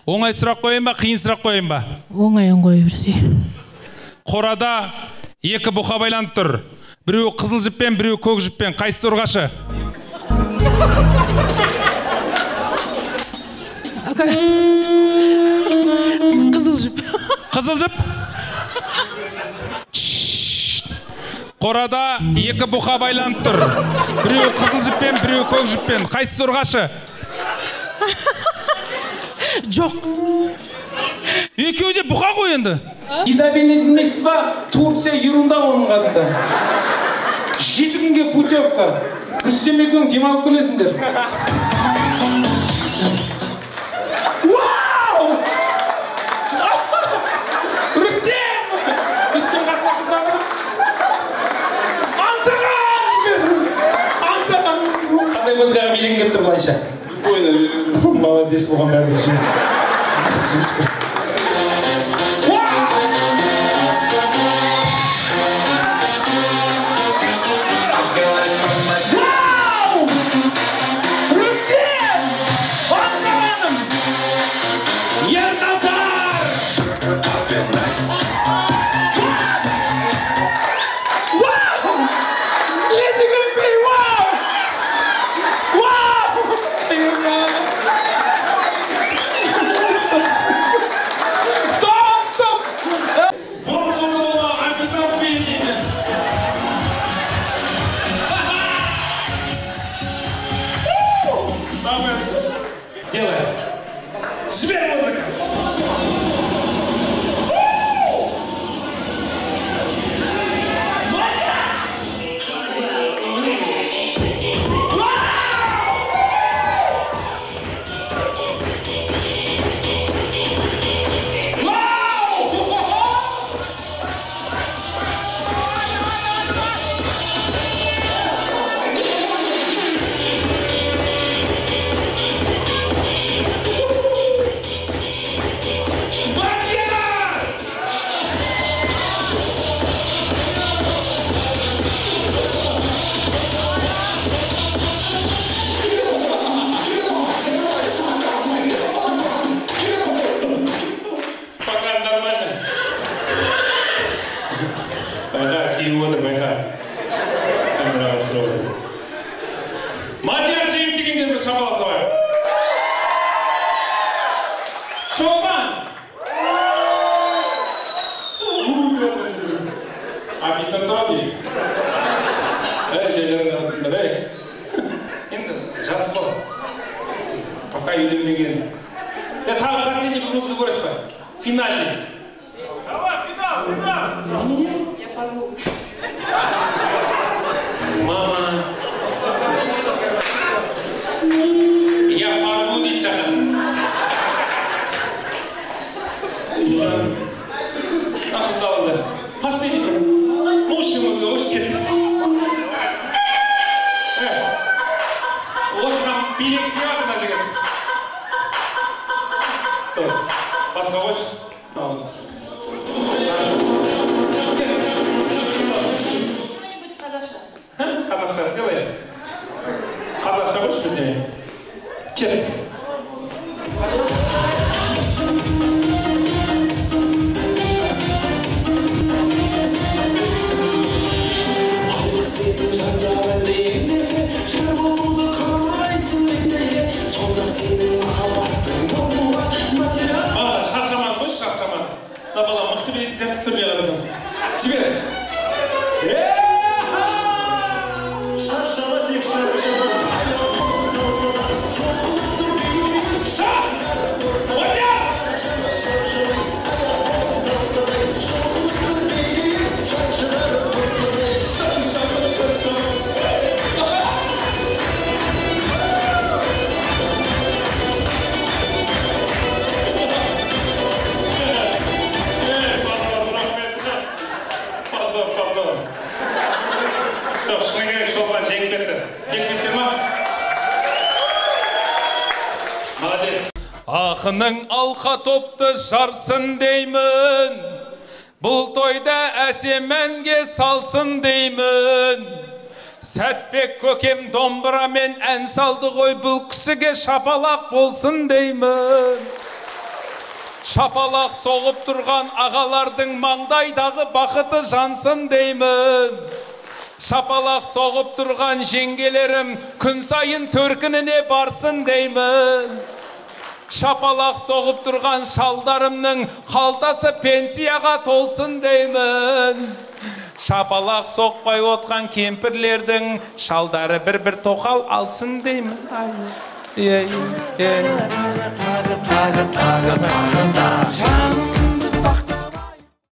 Оңай сұрақ қойын ба, қиын сұрақ қойын ба? Оңайын қойып берсе. Қорада екі бұқа байланып тұр. Біреу қызыл жіппен, біреу көк жіппен. Қайсысы ұрғашы? Қызыл жіп. Қызыл жіп? Қорада екі бұқа байланып тұр. Біреу қызыл жіппен, біреу көк жіппен. Қайсысы ұрғашы? Жоқ. Екеуі де бұқа ғой енді. Изабелла білмейсіз ба? Турция Юрунда оның қасында. 7 күнге путевка. Рүстем екеуің демалып келесіңдер. Вау! Рүстем! Рүстем қасына қыздандырып. Аңсырған! Аңсырған! Қандай музыкаға билегің келіп тұр былайша? Молодец болған бәрі үшін. Ақының алқа топты жарсын деймін, бұл тойда әсем әнге салсын деймін. Сәтбек көкем домбырамен ән салды ғой, бұл кісіге шапалақ болсын деймін. Шапалақ соғып тұрған ағалардың маңдайдағы бақыты жансын деймін. Шапалақ соғып тұрған жеңгелерім күн сайын төркініне барсын деймін. Шапалақ соғып тұрған шалдарымның қалтасы пенсияға толсын деймін. Шапалақ соқпай отқан кемпірлердің шалдары бір тоқал алсын деймін. Жаным